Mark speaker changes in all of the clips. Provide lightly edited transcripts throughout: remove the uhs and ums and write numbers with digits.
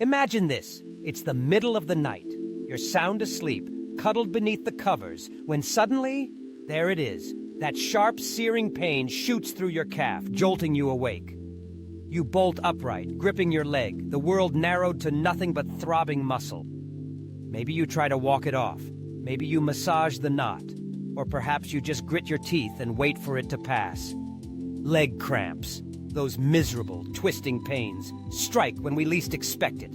Speaker 1: Imagine this. It's the middle of the night. You're sound asleep, cuddled beneath the covers, when suddenly, there it is. That sharp, searing pain shoots through your calf, jolting you awake. You bolt upright, gripping your leg, the world narrowed to nothing but throbbing muscle. Maybe you try to walk it off. Maybe you massage the knot. Or perhaps you just grit your teeth and wait for it to pass. Leg cramps. Those miserable, twisting pains strike when we least expect it.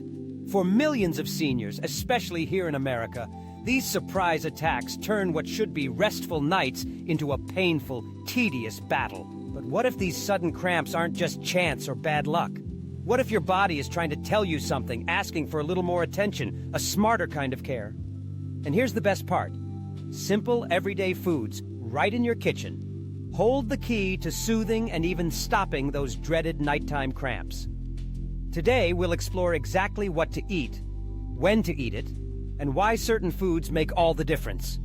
Speaker 1: For millions of seniors, especially here in America, these surprise attacks turn what should be restful nights into a painful, tedious battle. But what if these sudden cramps aren't just chance or bad luck? What if your body is trying to tell you something, asking for a little more attention, a smarter kind of care? And here's the best part. Simple, everyday foods, right in your kitchen, hold the key to soothing and even stopping those dreaded nighttime cramps. Today, we'll explore exactly what to eat, when to eat it, and why certain foods make all the difference.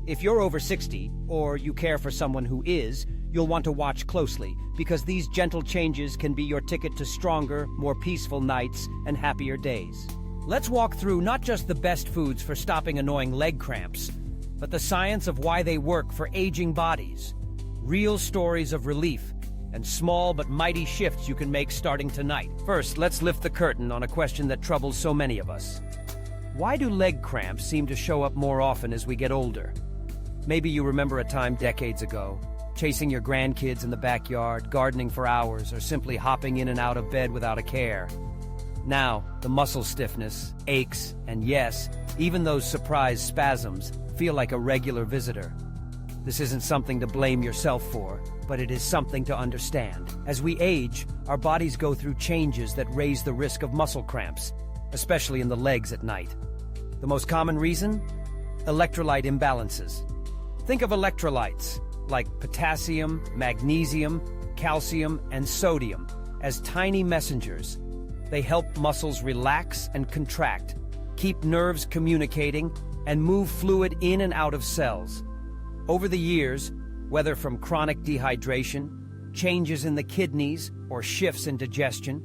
Speaker 1: If you're over 60, or you care for someone who is, you'll want to watch closely, because these gentle changes can be your ticket to stronger, more peaceful nights and happier days. Let's walk through not just the best foods for stopping annoying leg cramps, but the science of why they work for aging bodies. Real stories of relief and small but mighty shifts you can make starting tonight. First, let's lift the curtain on a question that troubles so many of us. Why do leg cramps seem to show up more often as we get older? Maybe you remember a time decades ago, chasing your grandkids in the backyard, gardening for hours, or simply hopping in and out of bed without a care. Now, the muscle stiffness, aches, and yes, even those surprise spasms feel like a regular visitor. This isn't something to blame yourself for, but it is something to understand. As we age, our bodies go through changes that raise the risk of muscle cramps, especially in the legs at night. The most common reason? Electrolyte imbalances. Think of electrolytes, like potassium, magnesium, calcium, and sodium, as tiny messengers. They help muscles relax and contract, keep nerves communicating, and move fluid in and out of cells. Over the years, whether from chronic dehydration, changes in the kidneys, or shifts in digestion,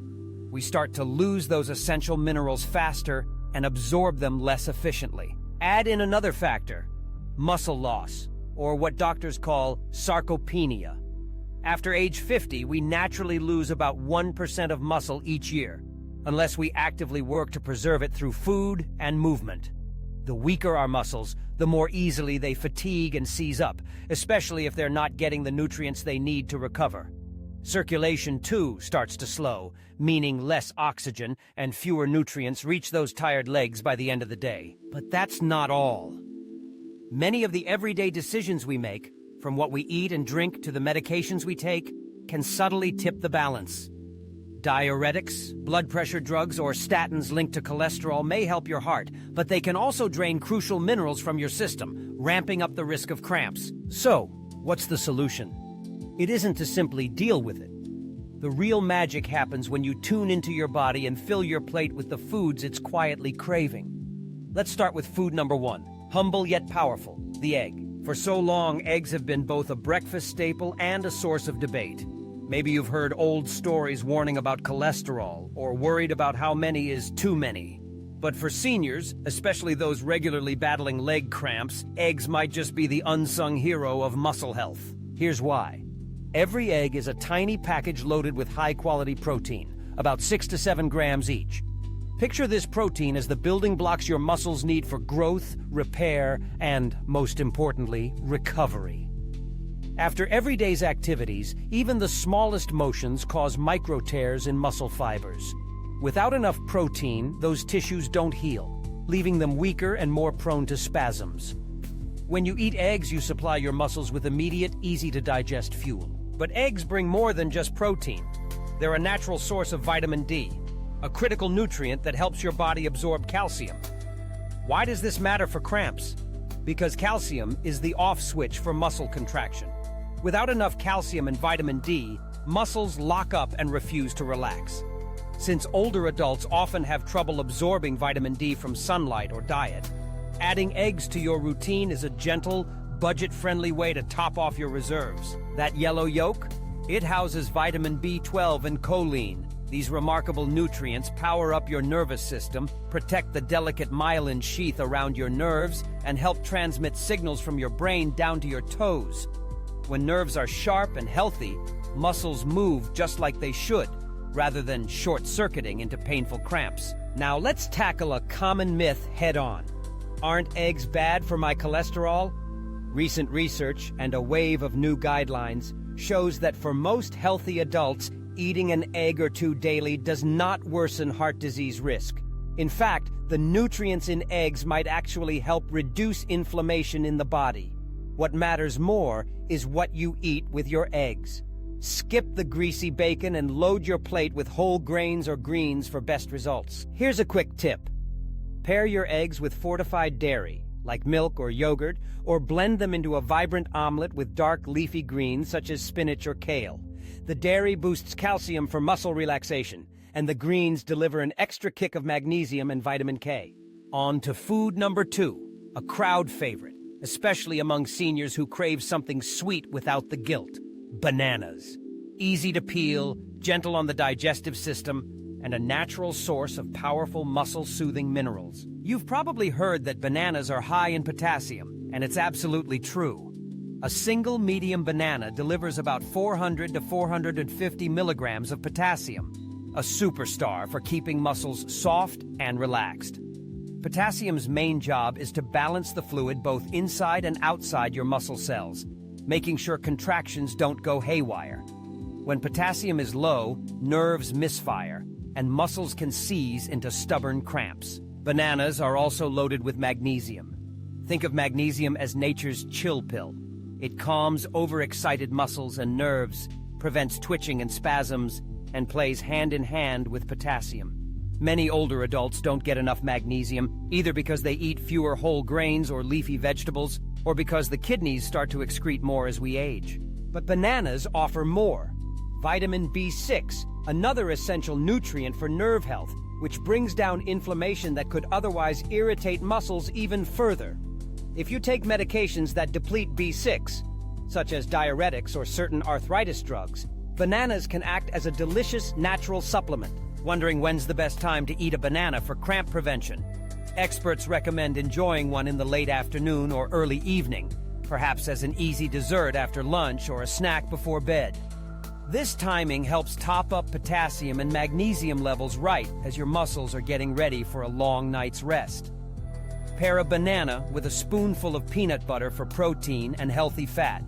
Speaker 1: we start to lose those essential minerals faster and absorb them less efficiently. Add in another factor, muscle loss, or what doctors call sarcopenia. After age 50, we naturally lose about 1% of muscle each year, unless we actively work to preserve it through food and movement. The weaker our muscles, the more easily they fatigue and seize up, especially if they're not getting the nutrients they need to recover. Circulation, too, starts to slow, meaning less oxygen and fewer nutrients reach those tired legs by the end of the day. But that's not all. Many of the everyday decisions we make, from what we eat and drink to the medications we take, can subtly tip the balance. Diuretics, blood pressure drugs, or statins linked to cholesterol may help your heart, but they can also drain crucial minerals from your system, ramping up the risk of cramps. So, what's the solution? It isn't to simply deal with it. The real magic happens when you tune into your body and fill your plate with the foods it's quietly craving. Let's start with food number one, humble yet powerful, the egg. For so long, eggs have been both a breakfast staple and a source of debate. Maybe you've heard old stories warning about cholesterol or worried about how many is too many. But for seniors, especially those regularly battling leg cramps, eggs might just be the unsung hero of muscle health. Here's why. Every egg is a tiny package loaded with high-quality protein, about 6 to 7 grams each. Picture this protein as the building blocks your muscles need for growth, repair, and, most importantly, recovery. After every day's activities, even the smallest motions cause micro tears in muscle fibers. Without enough protein, those tissues don't heal, leaving them weaker and more prone to spasms. When you eat eggs, you supply your muscles with immediate, easy-to-digest fuel. But eggs bring more than just protein. They're a natural source of vitamin D, a critical nutrient that helps your body absorb calcium. Why does this matter for cramps? Because calcium is the off switch for muscle contraction. Without enough calcium and vitamin D, muscles lock up and refuse to relax. Since older adults often have trouble absorbing vitamin D from sunlight or diet, adding eggs to your routine is a gentle, budget-friendly way to top off your reserves. That yellow yolk? It houses vitamin B12 and choline, These remarkable nutrients power up your nervous system, protect the delicate myelin sheath around your nerves, and help transmit signals from your brain down to your toes. When nerves are sharp and healthy, muscles move just like they should, rather than short-circuiting into painful cramps. Now let's tackle a common myth head-on. Aren't eggs bad for my cholesterol? Recent research and a wave of new guidelines shows that for most healthy adults, eating an egg or two daily does not worsen heart disease risk. In fact, the nutrients in eggs might actually help reduce inflammation in the body. What matters more is what you eat with your eggs. Skip the greasy bacon and load your plate with whole grains or greens for best results. Here's a quick tip. Pair your eggs with fortified dairy, like milk or yogurt, or blend them into a vibrant omelet with dark leafy greens such as spinach or kale. The dairy boosts calcium for muscle relaxation, and the greens deliver an extra kick of magnesium and vitamin K. On to food number 2, a crowd favorite, especially among seniors who crave something sweet without the guilt. Bananas. Easy to peel, gentle on the digestive system, and a natural source of powerful muscle-soothing minerals. You've probably heard that bananas are high in potassium, and it's absolutely true. A single medium banana delivers about 400 to 450 milligrams of potassium, a superstar for keeping muscles soft and relaxed. Potassium's main job is to balance the fluid both inside and outside your muscle cells, making sure contractions don't go haywire. When potassium is low, nerves misfire, and muscles can seize into stubborn cramps. Bananas are also loaded with magnesium. Think of magnesium as nature's chill pill. It calms overexcited muscles and nerves, prevents twitching and spasms, and plays hand in hand with potassium. Many older adults don't get enough magnesium, either because they eat fewer whole grains or leafy vegetables, or because the kidneys start to excrete more as we age. But bananas offer more. Vitamin B6, another essential nutrient for nerve health, which brings down inflammation that could otherwise irritate muscles even further. If you take medications that deplete B6, such as diuretics or certain arthritis drugs, bananas can act as a delicious natural supplement. Wondering when's the best time to eat a banana for cramp prevention? Experts recommend enjoying one in the late afternoon or early evening, perhaps as an easy dessert after lunch or a snack before bed. This timing helps top up potassium and magnesium levels right as your muscles are getting ready for a long night's rest. Pair a banana with a spoonful of peanut butter for protein and healthy fat,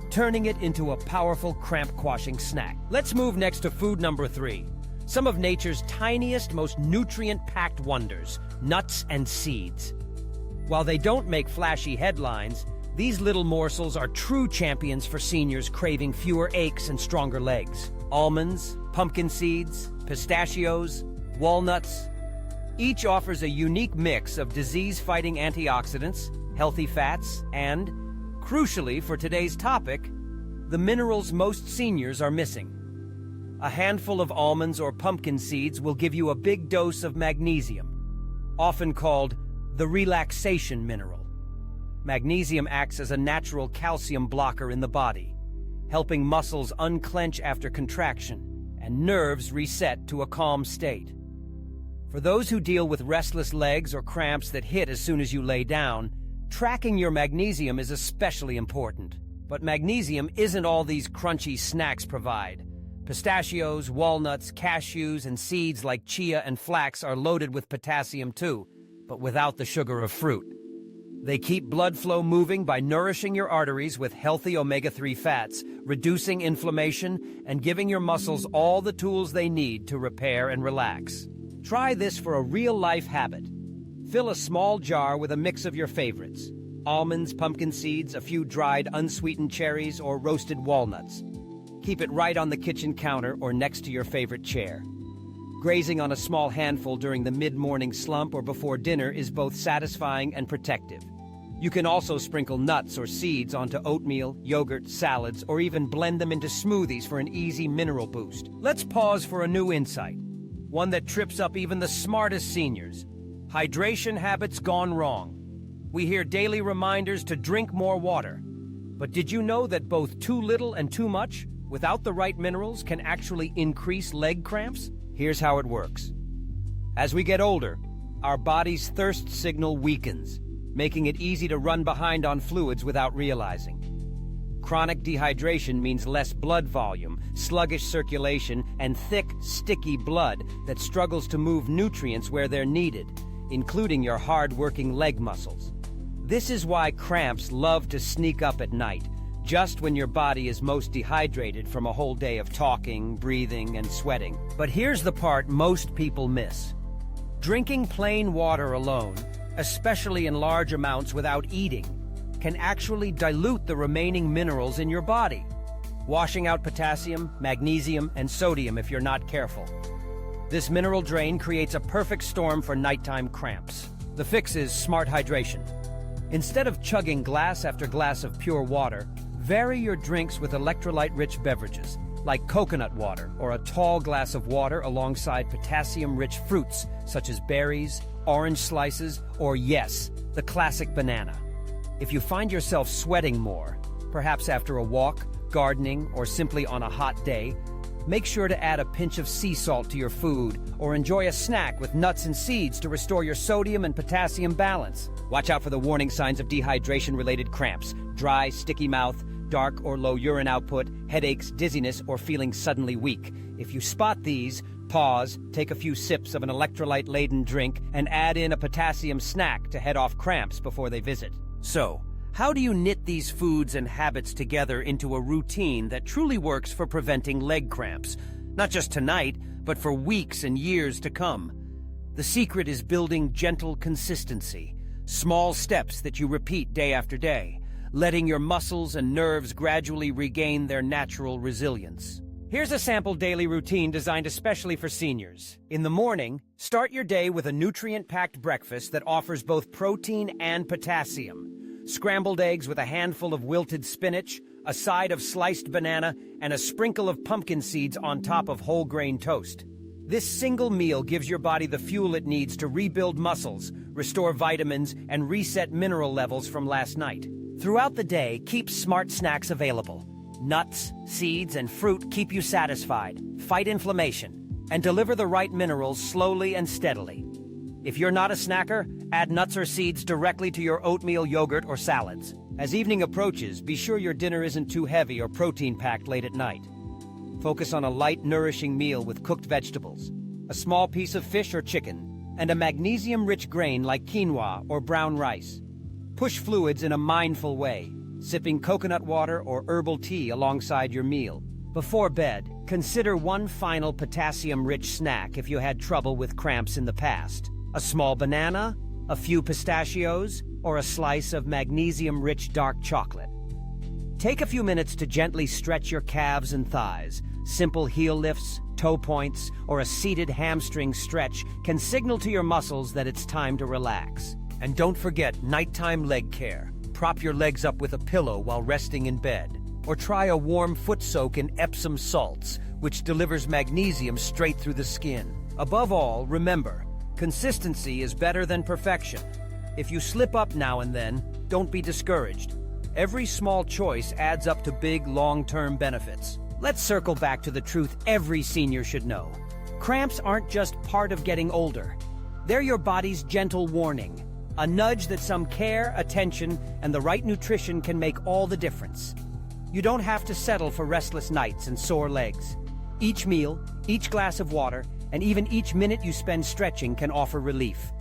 Speaker 1: turning it into a powerful cramp-quashing snack. Let's move next to food number 3, some of nature's tiniest, most nutrient-packed wonders, nuts and seeds. While they don't make flashy headlines, these little morsels are true champions for seniors craving fewer aches and stronger legs. Almonds, pumpkin seeds, pistachios, walnuts. Each offers a unique mix of disease-fighting antioxidants, healthy fats, and, crucially for today's topic, the minerals most seniors are missing. A handful of almonds or pumpkin seeds will give you a big dose of magnesium, often called the relaxation mineral. Magnesium acts as a natural calcium blocker in the body, helping muscles unclench after contraction and nerves reset to a calm state. For those who deal with restless legs or cramps that hit as soon as you lay down, tracking your magnesium is especially important. But magnesium isn't all these crunchy snacks provide. Pistachios, walnuts, cashews, and seeds like chia and flax are loaded with potassium too, but without the sugar of fruit. They keep blood flow moving by nourishing your arteries with healthy omega-3 fats, reducing inflammation, and giving your muscles all the tools they need to repair and relax. Try this for a real-life habit. Fill a small jar with a mix of your favorites: almonds, pumpkin seeds, a few dried unsweetened cherries, or roasted walnuts. Keep it right on the kitchen counter or next to your favorite chair. Grazing on a small handful during the mid-morning slump or before dinner is both satisfying and protective. You can also sprinkle nuts or seeds onto oatmeal, yogurt, salads, or even blend them into smoothies for an easy mineral boost. Let's pause for a new insight, one that trips up even the smartest seniors. Hydration habits gone wrong. We hear daily reminders to drink more water. But did you know that both too little and too much, without the right minerals, can actually increase leg cramps? Here's how it works. As we get older, our body's thirst signal weakens, making it easy to run behind on fluids without realizing. Chronic dehydration means less blood volume, sluggish circulation, and thick, sticky blood that struggles to move nutrients where they're needed, including your hard-working leg muscles. This is why cramps love to sneak up at night, just when your body is most dehydrated from a whole day of talking, breathing, and sweating. But here's the part most people miss. Drinking plain water alone, especially in large amounts without eating, can actually dilute the remaining minerals in your body, washing out potassium, magnesium, and sodium if you're not careful. This mineral drain creates a perfect storm for nighttime cramps. The fix is smart hydration. Instead of chugging glass after glass of pure water, vary your drinks with electrolyte-rich beverages, like coconut water or a tall glass of water alongside potassium-rich fruits, such as berries, orange slices, or yes, the classic banana. If you find yourself sweating more, perhaps after a walk, gardening, or simply on a hot day, make sure to add a pinch of sea salt to your food or enjoy a snack with nuts and seeds to restore your sodium and potassium balance. Watch out for the warning signs of dehydration-related cramps: dry, sticky mouth, dark or low urine output, headaches, dizziness, or feeling suddenly weak. If you spot these, pause, take a few sips of an electrolyte-laden drink, and add in a potassium snack to head off cramps before they visit. So, how do you knit these foods and habits together into a routine that truly works for preventing leg cramps? Not just tonight, but for weeks and years to come. The secret is building gentle consistency, small steps that you repeat day after day, letting your muscles and nerves gradually regain their natural resilience. Here's a sample daily routine designed especially for seniors. In the morning, start your day with a nutrient-packed breakfast that offers both protein and potassium. Scrambled eggs with a handful of wilted spinach, a side of sliced banana, and a sprinkle of pumpkin seeds on top of whole grain toast. This single meal gives your body the fuel it needs to rebuild muscles, restore vitamins, and reset mineral levels from last night. Throughout the day, keep smart snacks available. Nuts, seeds, and fruit keep you satisfied, fight inflammation, and deliver the right minerals slowly and steadily. If you're not a snacker, add nuts or seeds directly to your oatmeal, yogurt, or salads. As evening approaches, be sure your dinner isn't too heavy or protein-packed late at night. Focus on a light, nourishing meal with cooked vegetables, a small piece of fish or chicken, and a magnesium-rich grain like quinoa or brown rice. Push fluids in a mindful way, sipping coconut water or herbal tea alongside your meal. Before bed, consider one final potassium-rich snack if you had trouble with cramps in the past. A small banana, a few pistachios, or a slice of magnesium-rich dark chocolate. Take a few minutes to gently stretch your calves and thighs. Simple heel lifts, toe points, or a seated hamstring stretch can signal to your muscles that it's time to relax. And don't forget nighttime leg care. Prop your legs up with a pillow while resting in bed. Or try a warm foot soak in Epsom salts, which delivers magnesium straight through the skin. Above all, remember, consistency is better than perfection. If you slip up now and then, don't be discouraged. Every small choice adds up to big, long-term benefits. Let's circle back to the truth every senior should know. Cramps aren't just part of getting older. They're your body's gentle warning. A nudge that some care, attention, and the right nutrition can make all the difference. You don't have to settle for restless nights and sore legs. Each meal, each glass of water, and even each minute you spend stretching can offer relief.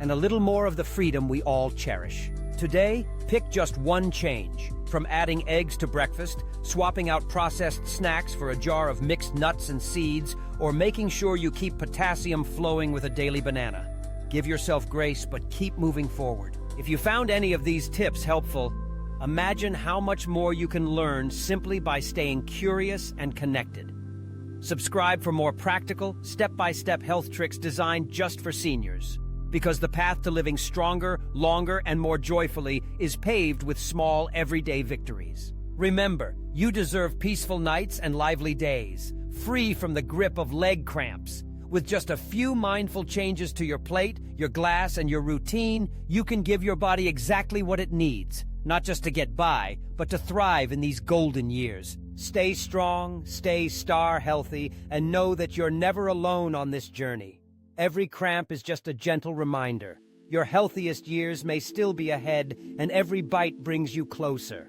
Speaker 1: And a little more of the freedom we all cherish. Today, pick just one change. From adding eggs to breakfast, swapping out processed snacks for a jar of mixed nuts and seeds, or making sure you keep potassium flowing with a daily banana. Give yourself grace, but keep moving forward. If you found any of these tips helpful, imagine how much more you can learn simply by staying curious and connected. Subscribe for more practical, step-by-step health tricks designed just for seniors. Because the path to living stronger, longer, and more joyfully is paved with small, everyday victories. Remember, you deserve peaceful nights and lively days, free from the grip of leg cramps. With just a few mindful changes to your plate, your glass, and your routine, you can give your body exactly what it needs, not just to get by, but to thrive in these golden years. Stay strong, stay star healthy, and know that you're never alone on this journey. Every cramp is just a gentle reminder. Your healthiest years may still be ahead, and every bite brings you closer.